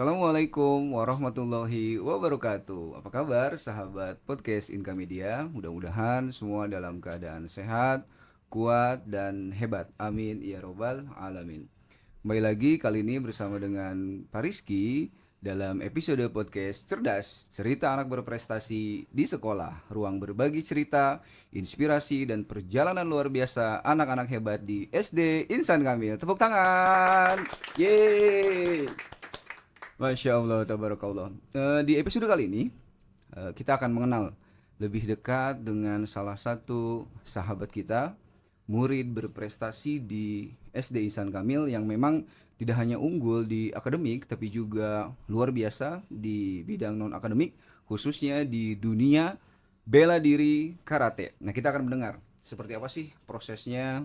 Assalamualaikum warahmatullahi wabarakatuh. Apa kabar sahabat podcast Inka Media? Mudah-mudahan semua dalam keadaan sehat, kuat, dan hebat. Amin ya robbal alamin. Kembali lagi kali ini bersama dengan Pak Rizky dalam episode podcast Cerdas, cerita anak berprestasi di sekolah, ruang berbagi cerita, inspirasi, dan perjalanan luar biasa anak-anak hebat di SD Insan Kamil. Tepuk tangan. Yeay. Masya Allah, tabarakallah. Di episode kali ini, kita akan mengenal lebih dekat dengan salah satu sahabat kita, murid berprestasi di SD Ihsan Kamil yang memang tidak hanya unggul di akademik, tapi juga luar biasa di bidang non-akademik, khususnya di dunia bela diri karate. Nah, kita akan mendengar seperti apa sih prosesnya,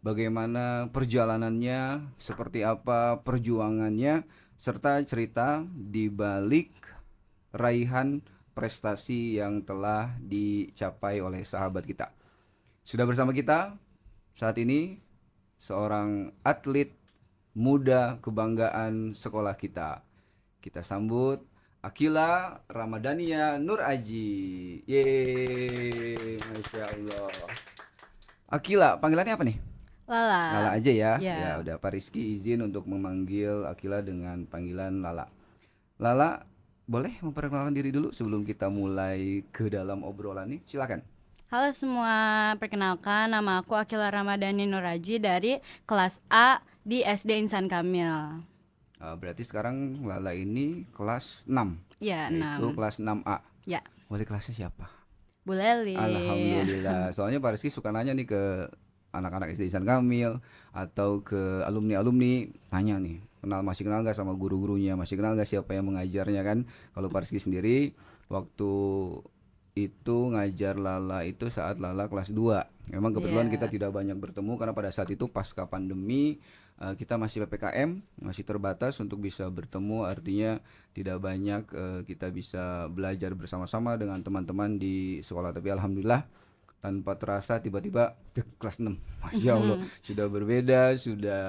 bagaimana perjalanannya, seperti apa perjuangannya, serta cerita di balik raihan prestasi yang telah dicapai oleh sahabat kita. Sudah bersama kita saat ini seorang atlet muda kebanggaan sekolah kita. Kita sambut Akila Ramadhania Nur Aji. Yeay, Masya Allah. Akila, panggilannya apa nih? Lala Lala. aja ya. Ya Ya. udah, Pak Rizky izin untuk memanggil Akila dengan panggilan Lala. Lala, boleh memperkenalkan diri dulu sebelum kita mulai ke dalam obrolan nih? Silakan. Halo semua, perkenalkan nama aku Akila Ramadhani Nuraji dari kelas A di SD Insan Kamil. Berarti sekarang Lala ini kelas 6, Ya, yaitu 6. kelas 6A. Ya, Wali kelasnya siapa? Bu Leli. Alhamdulillah. Soalnya Pak Rizky suka nanya nih ke anak-anak SD Ihsan Kamil atau ke alumni-alumni, tanya nih, masih kenal nggak sama guru-gurunya, masih kenal nggak siapa yang mengajarnya kan? Kalau Pak Rizky sendiri waktu itu ngajar Lala itu saat Lala kelas 2. Memang kebetulan kita Ya. tidak banyak bertemu karena pada saat itu pasca pandemi, kita masih PPKM, masih terbatas untuk bisa bertemu, artinya tidak banyak kita bisa belajar bersama-sama dengan teman-teman di sekolah. Tapi alhamdulillah tanpa terasa tiba-tiba kelas 6. Masya Allah, sudah berbeda, sudah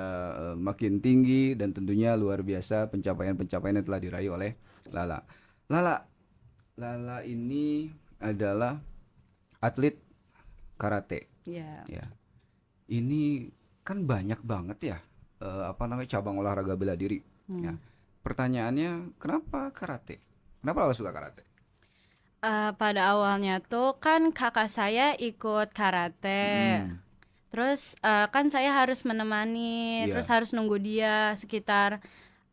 makin tinggi, dan tentunya luar biasa pencapaian-pencapaian yang telah diraih oleh Lala. Lala, Lala ini adalah atlet karate Ya. ya. Ini kan banyak banget ya, apa namanya, cabang olahraga bela diri ya. Pertanyaannya, kenapa karate? Kenapa Lala suka karate? Pada awalnya tuh kan kakak saya ikut karate. Mm-mm. Terus kan saya harus menemani, terus Iya. harus nunggu dia sekitar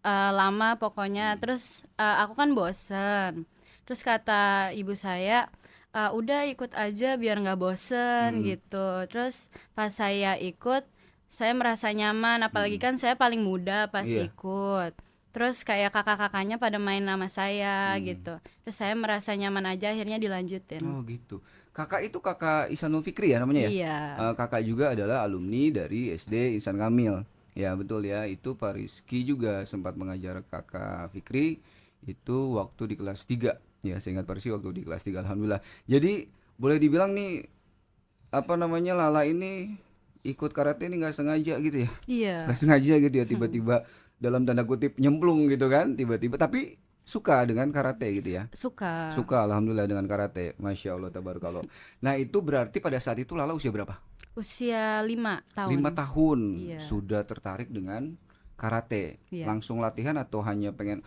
lama pokoknya. Terus aku kan bosen. Terus kata ibu saya, udah ikut aja biar nggak bosen Mm-mm. gitu. Terus pas saya ikut, saya merasa nyaman. Apalagi Mm-mm. kan saya paling muda pas Iya. ikut. Terus kayak kakak-kakaknya pada main nama saya Mm. gitu. Terus saya merasa nyaman aja, akhirnya dilanjutin. Oh gitu. Kakak itu kakak Ihsanul Fikri ya namanya ya? Iya. Kakak juga adalah alumni dari SD Ihsan Kamil. Ya betul ya, itu Pak Rizky juga sempat mengajar kakak Fikri itu waktu di kelas 3. Ya, saya ingat Pak Rizky waktu di kelas 3, alhamdulillah. Jadi boleh dibilang nih, apa namanya, Lala ini ikut karate ini nggak sengaja gitu ya? Nggak Iya. sengaja gitu ya, tiba-tiba dalam tanda kutip nyemplung gitu kan, tiba-tiba, tapi suka dengan karate gitu ya? Suka. Suka, alhamdulillah, dengan karate. Masya Allah, tabarakallah. Nah, itu berarti pada saat itu Lala usia berapa? Usia 5 tahun. 5 tahun Iya. sudah tertarik dengan karate. Iya. Langsung latihan atau hanya pengen,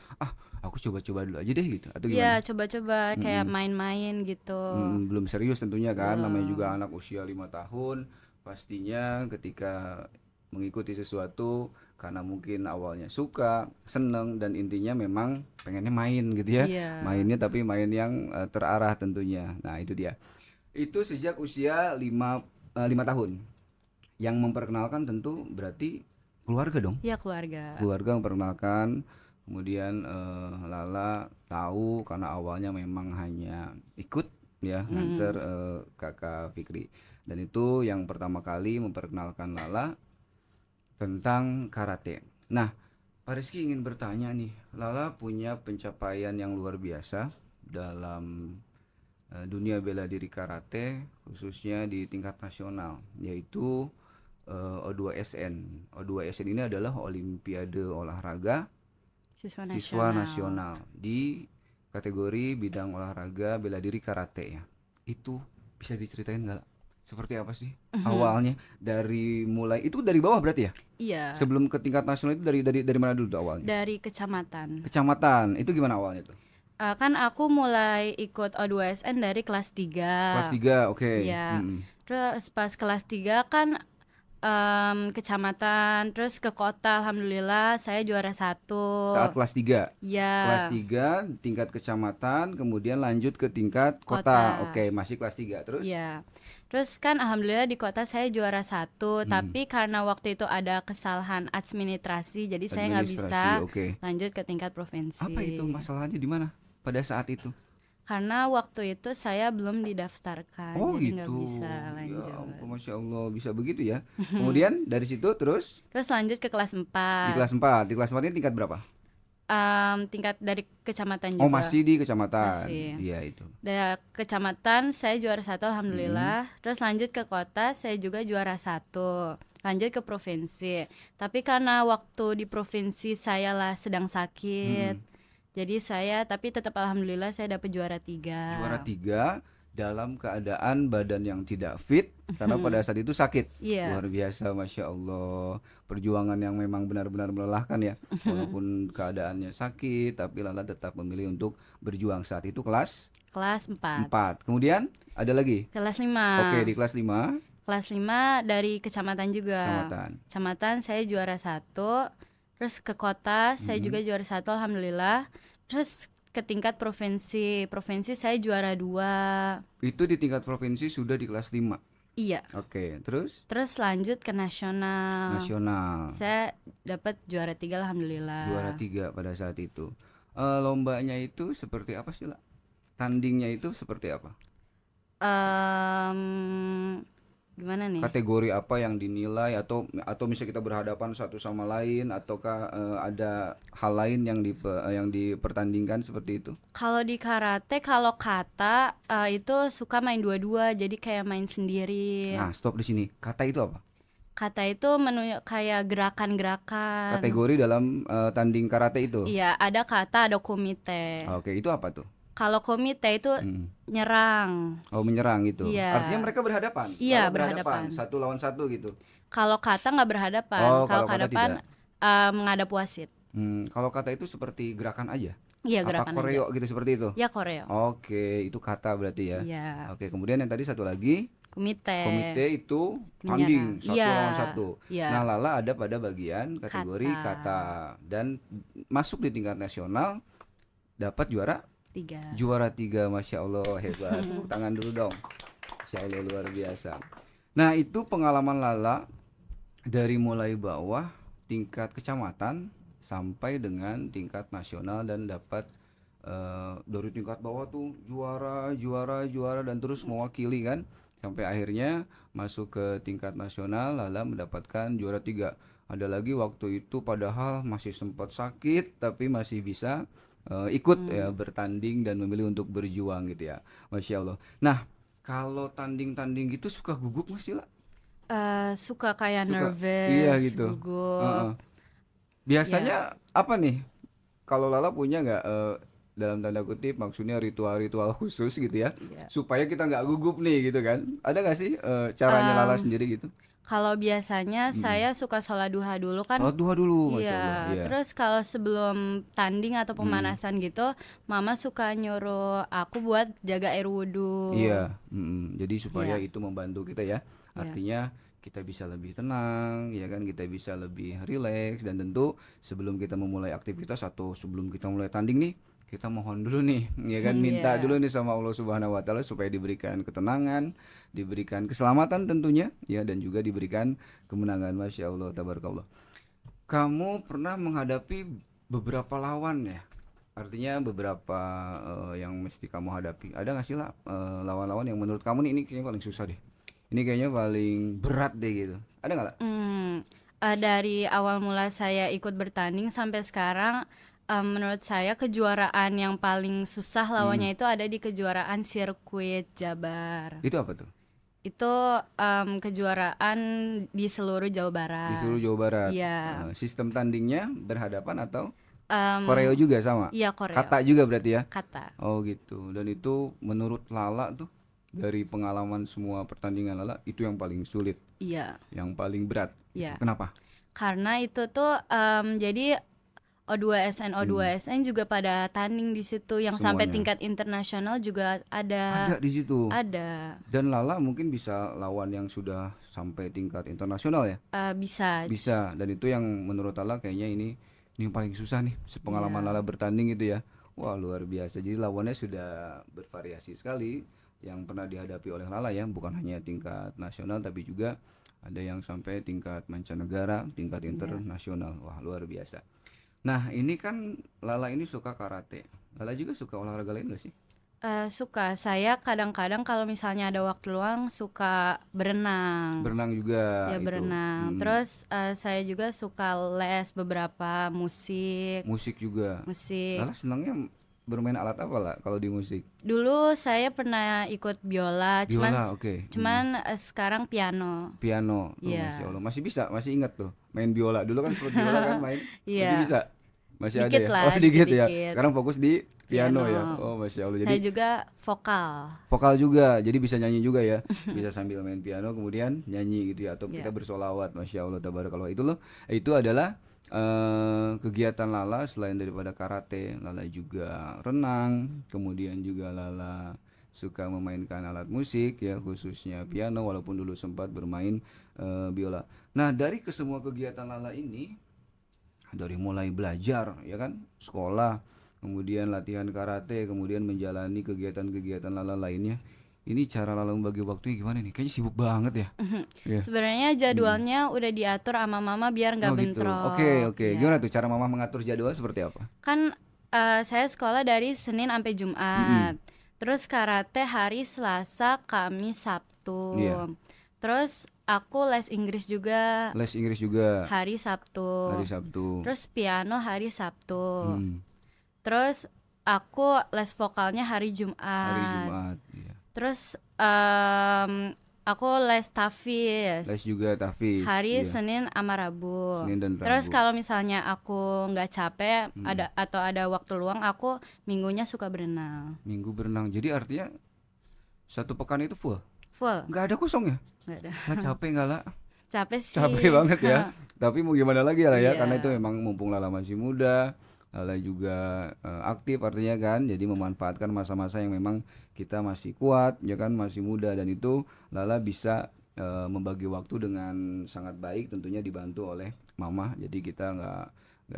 aku coba-coba dulu aja deh gitu, atau Iya, gimana? coba-coba kayak Mm-mm. main-main gitu. Belum serius tentunya kan, namanya juga Belum. anak usia 5 tahun. Pastinya ketika mengikuti sesuatu karena mungkin awalnya suka, seneng, dan intinya memang pengennya main gitu ya. Iya. Mainnya tapi main yang terarah tentunya. Nah, itu dia. Itu sejak usia 5 tahun. Yang memperkenalkan tentu berarti keluarga dong. Iya, keluarga. Keluarga memperkenalkan, kemudian Lala tahu karena awalnya memang hanya ikut ya nganter Mm. kakak Fikri, dan itu yang pertama kali memperkenalkan Lala tentang karate. Nah, Pak Rizky ingin bertanya nih, Lala punya pencapaian yang luar biasa dalam dunia bela diri karate, khususnya di tingkat nasional, yaitu O2SN. O2SN ini adalah Olimpiade Olahraga Siswa siswa nasional. nasional di kategori bidang olahraga bela diri karate ya. Itu bisa diceritain nggak? Seperti apa sih awalnya dari mulai itu dari bawah berarti ya? Iya, Sebelum ke tingkat nasional itu dari mana dulu tuh awalnya? dari kecamatan. Kecamatan. Itu gimana awalnya tuh? Kan aku mulai ikut O2SN dari kelas 3. Kelas 3, oke. Iya. Mm-mm. Terus pas kelas 3 kan kecamatan, terus ke kota, alhamdulillah saya juara 1. Saat kelas 3. Kelas Ya, 3 tingkat kecamatan, kemudian lanjut ke tingkat kota. kota. Oke, masih kelas 3. Terus? Ya. Terus kan alhamdulillah di kota saya juara 1, Mm. tapi karena waktu itu ada kesalahan administrasi, jadi saya nggak bisa Administrasi, oke. lanjut ke tingkat provinsi. Apa itu masalahnya di mana pada saat itu? Karena waktu itu saya belum didaftarkan, Oh jadi nggak gitu. bisa Ya lanjut. ampun, Masya Allah bisa begitu ya. Kemudian dari situ terus Terus lanjut ke kelas di 4. kelas 4. Di kelas 4 ini tingkat berapa? Tingkat dari kecamatan Oh juga. masih di kecamatan. Masih. Iya itu. Dari kecamatan saya juara 1 alhamdulillah. Mm-mm. Terus lanjut ke kota saya juga juara 1. Lanjut ke provinsi. Tapi karena waktu di provinsi saya lah sedang sakit. Mm-mm. Jadi saya tapi tetap alhamdulillah saya dapat juara 3. Juara 3 dalam keadaan badan yang tidak fit karena pada saat itu sakit. Iya. Luar biasa, Masya Allah. Perjuangan yang memang benar-benar melelahkan ya. Walaupun keadaannya sakit, tapi Lala tetap memilih untuk berjuang saat itu kelas Kelas 4. 4. Kemudian ada lagi. Kelas Oke, 5. di kelas 5 Kelas 5 dari kecamatan juga. kecamatan. Kecamatan saya juara 1. Terus ke kota saya juga juara 1 alhamdulillah. Terus ke tingkat provinsi. Provinsi saya juara 2. Itu di tingkat provinsi sudah di kelas 5. Iya. Oke, terus Terus lanjut ke nasional. nasional. Saya dapat juara 3 alhamdulillah. Juara 3 pada saat itu. Lombanya itu seperti apa sih, lah? Tandingnya itu seperti apa? Em, Gimana nih? Kategori apa yang dinilai atau misalnya kita berhadapan satu sama lain ataukah ada hal lain yang dipertandingkan seperti itu? Kalau di karate, kalau kata itu suka main dua-dua, jadi kayak main sendiri. Nah, stop di sini. Kata itu apa? Kata itu kayak gerakan-gerakan. Kategori dalam tanding karate itu. Iya, ada kata, ada komite. Oke, itu apa tuh? Kalau komite itu Hmm. nyerang. Oh, menyerang gitu. Iya. Artinya mereka berhadapan. Iya, Lalu berhadapan. satu lawan satu gitu. Kalau kata nggak berhadapan. Oh, Kalau kalau kata hadapan tidak. menghadap wasit. Kalau kata itu seperti gerakan aja. Iya, Apa gerakan aja. koreo gitu seperti itu? Ya, koreo. Oke, itu kata berarti ya. Iya, Oke, kemudian yang tadi satu lagi, komite. komite itu tanding Menyerang. satu Iya, lawan satu. iya. Nah, Lala ada pada bagian kategori Kata. kata dan masuk di tingkat nasional dapat juara 3, Masya Allah hebat. Tepuk tangan dulu dong. Masya Allah luar biasa. Nah, itu pengalaman Lala dari mulai bawah tingkat kecamatan sampai dengan tingkat nasional dan dapat dari tingkat bawah tuh juara dan terus mewakili kan sampai akhirnya masuk ke tingkat nasional Lala mendapatkan juara 3. Ada lagi waktu itu padahal masih sempat sakit tapi masih bisa ikut ya bertanding dan memilih untuk berjuang gitu ya. Masya Allah. Nah, kalau tanding-tanding gitu suka gugup nggak sih, lah? Suka kayak Suka. nervous, Iya gitu. gugup. Heeh. Biasanya apa nih? Kalau Lala punya nggak dalam tanda kutip maksudnya ritual-ritual khusus gitu ya Iya. supaya kita nggak gugup nih gitu kan? Ada nggak sih caranya Lala sendiri gitu? Kalau biasanya saya suka sholat duha dulu kan. Sholat duha dulu, Masya Iya, Allah. Iya. terus kalau sebelum tanding atau pemanasan gitu, mama suka nyuruh aku buat jaga air wudhu. Iya, jadi supaya Iya. itu membantu kita ya. Artinya kita bisa lebih tenang, ya kan? Kita bisa lebih rileks dan tentu sebelum kita memulai aktivitas atau sebelum kita mulai tanding nih, kita mohon dulu nih, ya kan? Minta Iya. dulu nih sama Allah Subhanahu wa taala supaya diberikan ketenangan, diberikan keselamatan tentunya, ya dan juga diberikan kemenangan. Masya Allah, tabarakallah. Kamu pernah menghadapi beberapa lawan ya? Artinya beberapa yang mesti kamu hadapi. Ada nggak sih lah lawan-lawan yang menurut kamu nih ini kayaknya paling susah deh. Ini kayaknya paling berat deh gitu. Ada nggak lah? Dari awal mula saya ikut bertanding sampai sekarang, menurut saya kejuaraan yang paling susah lawannya itu ada di kejuaraan sirkuit Jabar. Itu apa tuh? Itu kejuaraan di seluruh Jawa Di Barat. seluruh Jawa Barat. Iya. Sistem tandingnya berhadapan atau? Koreo juga sama. Iya, koreo. Kata juga berarti ya. Kata. Oh gitu. Dan itu menurut Lala tuh dari pengalaman semua pertandingan Lala itu yang paling sulit, Iya, yang paling berat gitu. iya. Kenapa? Karena itu tuh jadi O2SN Hmm, O2SN juga pada tanding di situ yang sampai semuanya tingkat internasional juga ada ada. di situ. Ada. Dan Lala mungkin bisa lawan yang sudah sampai tingkat internasional ya. Bisa. Bisa. Dan itu yang menurut Lala kayaknya ini yang paling susah nih sepengalaman Iya. Lala bertanding itu ya. Wah luar biasa. Jadi lawannya sudah bervariasi sekali yang pernah dihadapi oleh Lala ya. Bukan hanya tingkat nasional tapi juga ada yang sampai tingkat mancanegara, tingkat Iya. internasional. Wah luar biasa. Nah ini kan Lala ini suka karate. Lala juga suka olahraga lain gak sih? Suka. Saya kadang-kadang kalau misalnya ada waktu luang suka berenang. Berenang juga Ya itu. berenang. Terus saya juga suka les beberapa musik. Musik juga. Musik. Lala senangnya bermain alat apa lah kalau di musik? Dulu saya pernah ikut biola, cuman Biola, oke. cuman sekarang piano. Piano, oh, masya Iya. Allah. Masih bisa, masih ingat tuh main biola. Dulu kan sempat biola kan main, masih Iya. bisa. Masih ada Dikit ya? Oh lah, dikit ya. dikit-dikit. Sekarang fokus di piano ya. Piano. Oh masya Allah. Saya Jadi juga vokal. vokal juga, jadi bisa nyanyi juga ya. Bisa sambil main piano kemudian nyanyi gitu ya. Atau kita Ya. bersolawat, masya Allah tabarakallah. Itu loh, itu adalah kegiatan Lala selain daripada karate. Lala juga renang, kemudian juga Lala suka memainkan alat musik ya khususnya piano walaupun dulu sempat bermain biola. Nah dari kesemua kegiatan Lala ini dari mulai belajar ya kan sekolah kemudian latihan karate kemudian menjalani kegiatan-kegiatan Lala lainnya ini cara Lala membagi waktunya gimana nih kayaknya sibuk banget ya ya. Sebenarnya Hmm. jadwalnya udah diatur sama mama biar Oh nggak gitu oke bentrok. oke gimana Ya. tuh cara mama mengatur jadwal seperti apa? Kan saya sekolah dari Senin sampai Mm-mm. Jumat. Terus karate hari Selasa, Kamis, Iya Sabtu. Terus aku les Inggris juga les Inggris juga hari Sabtu. hari Sabtu. Terus piano hari Sabtu. Hmm. Terus aku les vokalnya hari Hari Jumat. Jumat iya. Terus aku les Les Tafis juga Tafis hari iya Senin sama Rabu. Senin dan Terus Rabu. kalau misalnya aku nggak capek Mm-mm. ada atau ada waktu luang, aku minggunya suka berenang. Minggu berenang jadi artinya satu pekan itu full Full, nggak ada kosong ya nggak ada. nggak capek nggak lah. Capek Capek sih. banget ya. Tapi mau gimana lagi ya lah ya, karena itu Iya, memang mumpung Lala masih muda, Lala juga aktif artinya kan, jadi memanfaatkan masa-masa yang memang kita masih kuat, ya kan masih muda dan itu Lala bisa membagi waktu dengan sangat baik, tentunya dibantu oleh Mama. Jadi kita nggak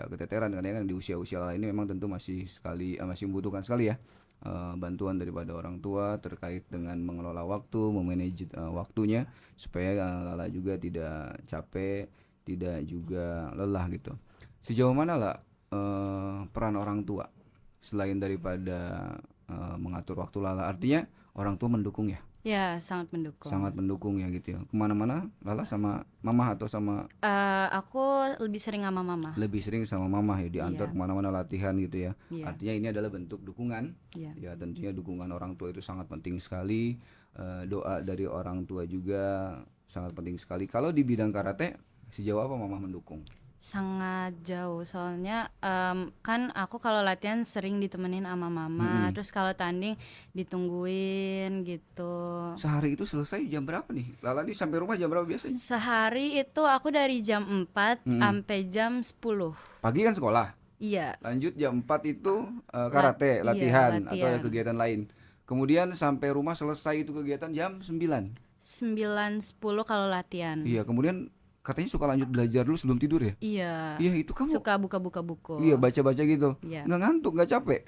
keteteran karena kan di usia-usia Lala ini memang tentu masih membutuhkan sekali ya bantuan daripada orang tua terkait dengan mengelola waktu, memanage waktunya supaya Lala juga tidak capek, tidak juga lelah gitu. Sejauh mana lah peran orang tua selain daripada mengatur waktu Lala? Artinya orang tua mendukung ya, ya sangat mendukung. sangat mendukung ya gitu ya. Kemana-mana Lala sama mama atau sama Aku lebih sering sama mama. lebih sering sama mama ya diantar Iya, kemana-mana latihan gitu ya. iya, Artinya ini adalah bentuk dukungan. iya. Ya tentunya dukungan orang tua itu sangat penting sekali. Doa dari orang tua juga sangat penting sekali. Kalau di bidang karate sejauh apa mama mendukung? Sangat jauh soalnya kan aku kalau latihan sering ditemenin sama mama, Mm-mm. terus kalau tanding ditungguin gitu. Sehari itu selesai jam berapa nih? Lala nih sampai rumah jam berapa biasanya? Sehari itu aku dari jam 4 Mm-mm. sampai jam 10. Pagi kan sekolah. Iya, Lanjut jam 4 itu karate, iya latihan atau ada latihan. kegiatan lain. Kemudian sampai rumah selesai itu kegiatan jam 9. 9 10 kalau latihan. Iya, kemudian katanya suka lanjut belajar dulu sebelum tidur ya? Iya, Iya, itu kamu suka buka-buka buku. iya baca-baca gitu. Iya. Nggak ngantuk, nggak capek.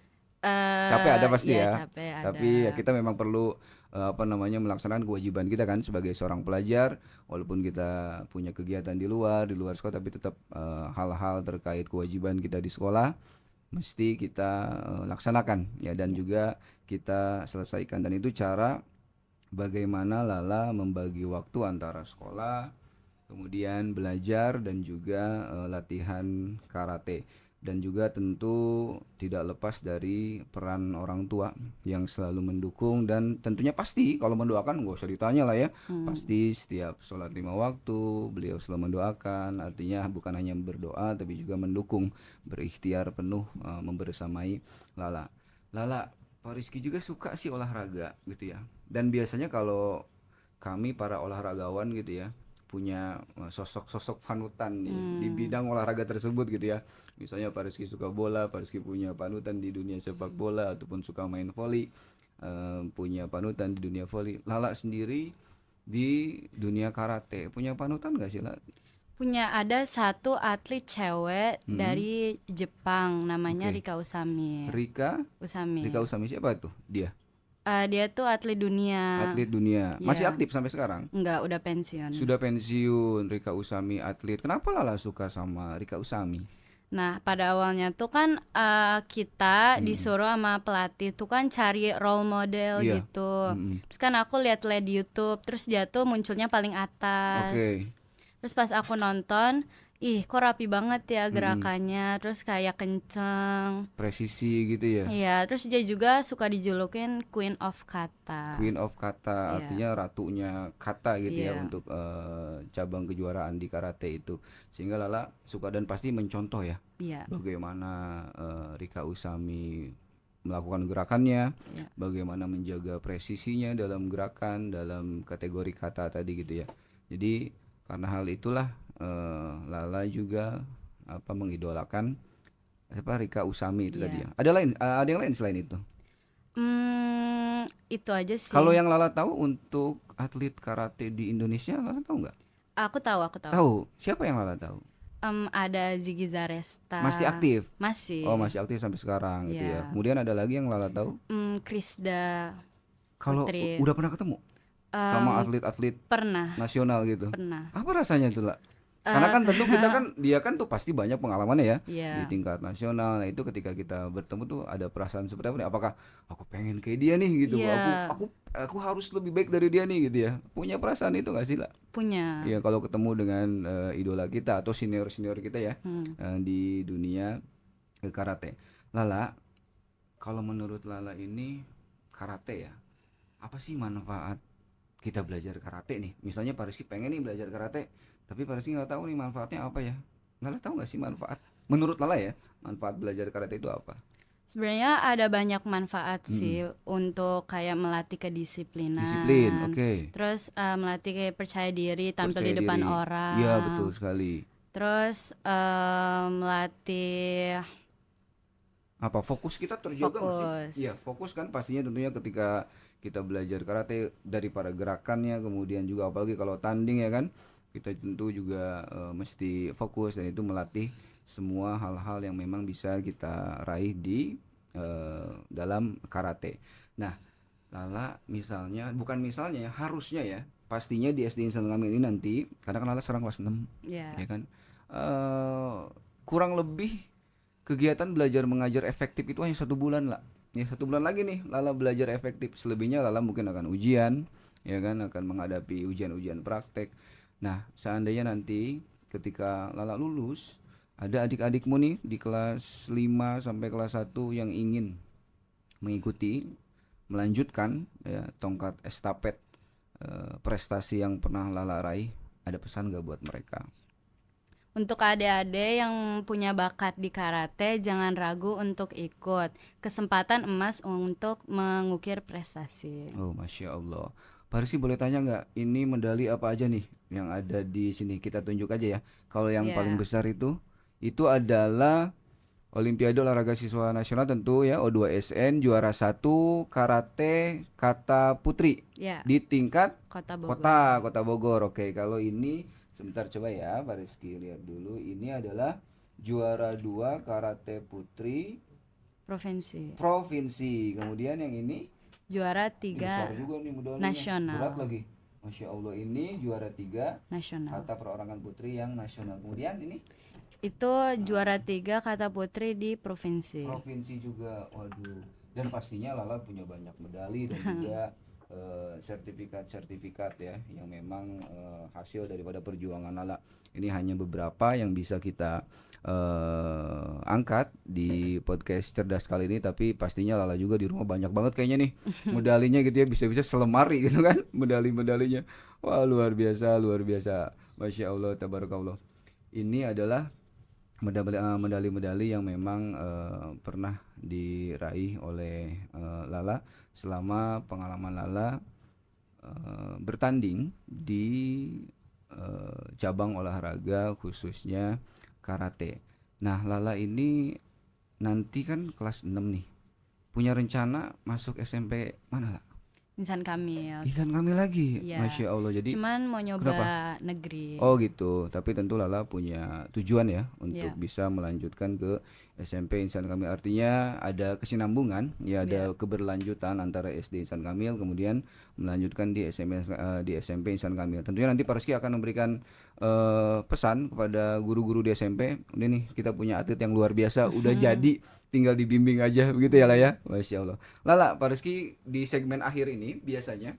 Capek ada pasti Ya ya. capek ada. Tapi ya kita memang perlu apa namanya melaksanakan kewajiban kita kan sebagai seorang pelajar walaupun kita punya kegiatan di luar sekolah tapi tetap hal-hal terkait kewajiban kita di sekolah mesti kita laksanakan ya dan Iya. juga kita selesaikan dan itu cara bagaimana Lala membagi waktu antara sekolah kemudian belajar dan juga latihan karate dan juga tentu tidak lepas dari peran orang tua yang selalu mendukung, dan tentunya pasti kalau mendoakan nggak usah ditanya lah ya. Pasti setiap sholat 5 waktu beliau selalu mendoakan, artinya bukan hanya berdoa tapi juga mendukung, berikhtiar penuh membersamai Lala. Lala, Pak Rizky juga suka sih olahraga gitu ya. Dan biasanya kalau kami para olahragawan gitu ya punya sosok-sosok panutan nih di bidang olahraga tersebut gitu ya. Misalnya Pak Rizky suka bola, Pak Rizky punya panutan di dunia sepak bola ataupun suka main volley, punya panutan di dunia volley. Lala sendiri di dunia karate punya panutan gak sih, Lala? Punya, ada satu atlet cewek Hmm, dari Jepang namanya oke. Rika Usami. Rika, Rika Usami. Usami siapa tuh dia? Dia tuh atlet dunia. Atlet dunia. Masih Ya, aktif sampai sekarang? enggak, udah pensiun. Sudah pensiun, Rika Usami atlet. Kenapa Lala suka sama Rika Usami? Nah, pada awalnya tuh kan kita Mm-mm. disuruh sama pelatih tuh kan cari role model Iya. gitu. Mm-mm. Terus kan aku lihat-lihat di YouTube, terus dia tuh munculnya paling atas. Oke. Terus pas aku nonton, ih kok rapi banget ya Mm-mm. gerakannya, terus kayak kenceng. Presisi gitu ya. Iya, terus dia juga suka dijulukin Queen of Kata. Queen of Kata, Iya, artinya ratunya kata gitu ya iya, untuk cabang kejuaraan di karate itu. Sehingga Lala suka dan pasti mencontoh ya iya, bagaimana Rika Usami melakukan gerakannya, iya, bagaimana menjaga presisinya dalam gerakan, dalam kategori kata tadi gitu ya. Jadi karena hal itulah Lala juga mengidolakan Rika Usami itu tadi iya. ya. Ada lain, ada yang lain selain itu. Itu aja Kalau sih. yang Lala tahu untuk atlet karate di Indonesia, Lala tahu nggak? Aku tahu, aku tahu. Tahu. Siapa yang Lala tahu? Ada Ziggy Zaresta. Masih aktif. Oh, Masih. masih aktif sampai sekarang gitu ya. Ya. Kemudian ada lagi yang Lala tahu. Krisda Kalau Putri. udah pernah ketemu sama Em, atlet-atlet pernah, nasional gitu. pernah. Apa rasanya tuh, lah? Karena Eh, kan tentu kita kan dia kan tuh pasti banyak pengalamannya ya di ya, tingkat nasional. Nah, itu ketika kita bertemu tuh ada perasaan seperti apa nih? Apakah aku pengen kayak dia nih gitu. ya Aku harus lebih baik dari dia nih gitu ya. Punya perasaan itu gak sih, lah? punya. Iya, kalau ketemu dengan idola kita atau senior-senior kita ya Hmm. di dunia karate. Lala, kalau menurut Lala ini karate ya, apa sih manfaat kita belajar karate nih? Misalnya Pak Rizky pengen nih belajar karate, tapi Pak Rizky nggak tahu nih manfaatnya apa ya. Lala tahu nggak sih manfaat? Menurut Lala ya, manfaat belajar karate itu apa? Sebenarnya ada banyak manfaat Mm-mm. sih untuk kayak melatih Disiplin, kedisiplinan, oke. terus melatih kayak percaya diri, tampil di Percaya depan diri. Iya, betul orang, sekali. terus melatih Apa fokus kita terjaga nggak sih? Iya, fokus. fokus kan pastinya tentunya ketika kita belajar karate dari para gerakannya, kemudian juga apalagi kalau tanding ya kan, kita tentu juga mesti fokus, dan itu melatih semua hal-hal yang memang bisa kita raih di dalam karate. Nah, Lala misalnya, bukan misalnya ya, harusnya ya, pastinya di SD Insan Kami ini nanti, karena kan Lala sekarang kelas 6 ya Ya, kan, kurang lebih kegiatan belajar mengajar efektif itu hanya 1 bulan lah. Ya 1 bulan lagi nih Lala belajar efektif. Selebihnya Lala mungkin akan ujian, ya kan, akan menghadapi ujian-ujian praktek. Nah, seandainya nanti ketika Lala lulus, ada adik-adikmu nih di kelas 5 sampai kelas 1 yang ingin mengikuti, melanjutkan ya tongkat estafet prestasi yang pernah Lala raih, ada pesan gak buat mereka? untuk adik-adik yang punya bakat di karate, jangan ragu untuk ikut. Kesempatan emas untuk mengukir prestasi. Oh, Masya Allah. Pak Rizky boleh tanya nggak, ini medali apa aja nih yang ada di sini? Kita tunjuk aja ya. Kalau yang paling Ya, besar itu adalah Olimpiade Olahraga Siswa Nasional tentu ya, O2SN, juara 1 karate kata putri ya, di tingkat Kota kota, Bogor, Kota Bogor. Oke, kalau ini sebentar coba ya, Pak Rizky lihat dulu. Ini adalah juara 2 karate putri provinsi. provinsi. Kemudian yang ini Juara ini besar 3 juga nih medalinya, berat nasional, lagi. Masya Allah, ini juara 3 nasional. kata perorangan putri yang nasional. Kemudian ini Itu juara 3 kata putri di provinsi. provinsi juga. Waduh. Dan pastinya Lala punya banyak medali dan juga sertifikat-sertifikat ya yang memang hasil daripada perjuangan Lala. Ini hanya beberapa yang bisa kita angkat di podcast cerdas kali ini, tapi pastinya Lala juga di rumah banyak banget kayaknya nih medalinya gitu ya, bisa-bisa selemari gitu kan medali-medalinya. Wah, luar biasa, luar biasa. Masya Allah, tabarakallah. Ini adalah medali-medali yang memang pernah diraih oleh Lala selama pengalaman Lala bertanding di cabang olahraga khususnya karate. Nah, Lala ini nanti kan kelas 6 nih. Punya rencana masuk SMP mana, lah? Insan Kamil. Ihsan kami lagi. Iya. Masya Allah. Jadi Cuman mau kenapa? nyoba negeri. Oh gitu, tapi tentu Lala punya tujuan ya untuk Iya. bisa melanjutkan ke SMP Insan Kamil. Artinya ada kesinambungan, ya Iya. ada keberlanjutan antara SD Insan Kamil kemudian melanjutkan di SMP Insan Kamil. Tentunya nanti Pak Rizky akan memberikan pesan kepada guru-guru di SMP. Ini nih kita punya atlet yang luar biasa, udah jadi tinggal dibimbing aja begitu ya lah ya. Masya Allah. Lala, Pak Rizky di segmen akhir ini biasanya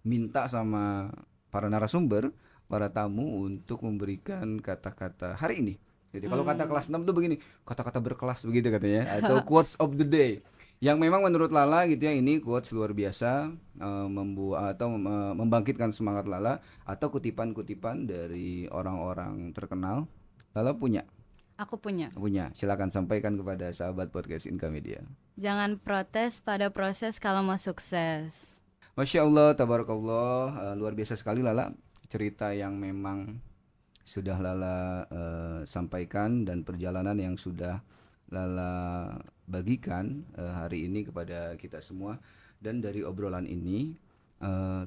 minta sama para narasumber, para tamu untuk memberikan kata-kata hari ini. Jadi kalau kata kelas 6 tuh begini, kata-kata berkelas begitu katanya, atau quotes of the day. Yang memang menurut Lala gitu ya, ini quotes luar biasa, membuat atau membangkitkan semangat Lala, atau kutipan-kutipan dari orang-orang terkenal. Lala punya, Aku punya. silakan sampaikan kepada sahabat podcast Inka Media. Jangan protes pada proses kalau mau sukses. Masya Allah, tabarakallah, luar biasa sekali Lala, cerita yang memang sudah Lala sampaikan dan perjalanan yang sudah Lala bagikan hari ini kepada kita semua. Dan dari obrolan ini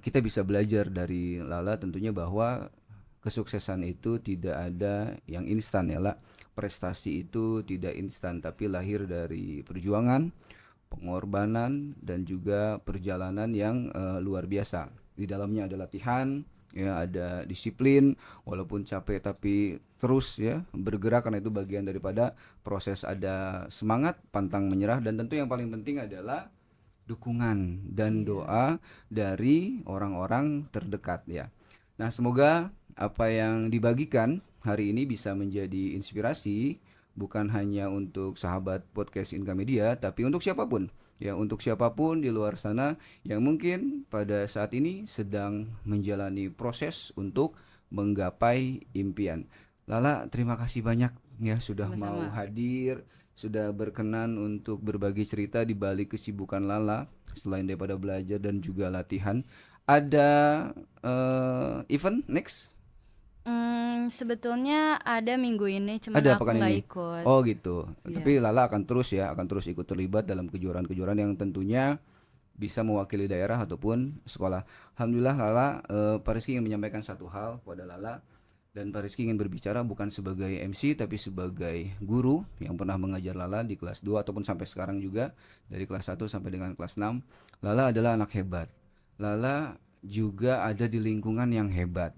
kita bisa belajar dari Lala tentunya bahwa kesuksesan itu tidak ada yang instan ya lah. Prestasi itu tidak instan tapi lahir dari perjuangan, pengorbanan dan juga perjalanan yang luar biasa. Di dalamnya ada latihan, ya ada disiplin, walaupun capek tapi terus ya bergerak karena itu bagian daripada proses. Ada semangat, pantang menyerah, dan tentu yang paling penting adalah dukungan dan doa dari orang-orang terdekat ya. Nah, semoga apa yang dibagikan hari ini bisa menjadi inspirasi bukan hanya untuk sahabat podcast Inka Media, tapi untuk siapapun ya, untuk siapapun di luar sana yang mungkin pada saat ini sedang menjalani proses untuk menggapai impian. Lala, terima kasih banyak ya sudah mau Sama-sama. hadir, sudah berkenan untuk berbagi cerita di balik kesibukan Lala selain daripada belajar dan juga latihan. Ada event next? Sebetulnya ada minggu ini, cuman Ada aku pekan nggak ini. ikut. Oh gitu. Iya. Tapi Lala akan terus ya, akan terus ikut terlibat dalam kejuaraan-kejuaraan yang tentunya bisa mewakili daerah ataupun sekolah. Alhamdulillah Lala, Pak Rizky ingin menyampaikan satu hal kepada Lala, dan Pak Rizky ingin berbicara bukan sebagai MC tapi sebagai guru yang pernah mengajar Lala di kelas 2 ataupun sampai sekarang juga dari kelas 1 sampai dengan kelas 6. Lala adalah anak hebat. Lala juga ada di lingkungan yang hebat.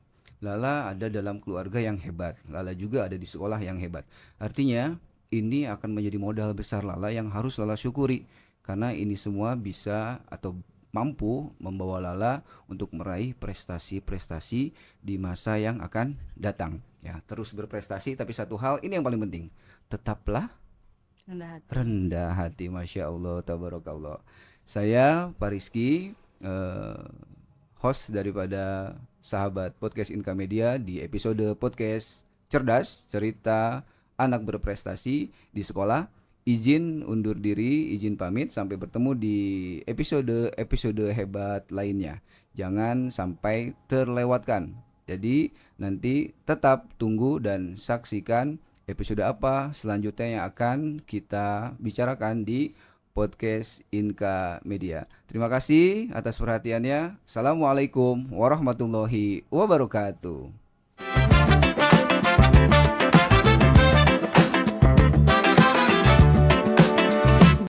Lala ada dalam keluarga yang hebat. Lala juga ada di sekolah yang hebat. Artinya ini akan menjadi modal besar Lala yang harus Lala syukuri, karena ini semua bisa atau mampu membawa Lala untuk meraih prestasi-prestasi di masa yang akan datang. Ya, terus berprestasi, tapi satu hal ini yang paling penting, tetaplah Rendah hati. rendah hati. Masya Allah, tabarakallah. Saya Pak Rizky, host daripada sahabat podcast Inka Media di episode podcast cerdas, cerita anak berprestasi di sekolah. Izin undur diri, izin pamit, sampai bertemu di episode hebat lainnya. Jangan sampai terlewatkan. Jadi nanti tetap tunggu dan saksikan episode apa selanjutnya yang akan kita bicarakan di podcast Inka Media. Terima kasih atas perhatiannya. Assalamualaikum warahmatullahi wabarakatuh.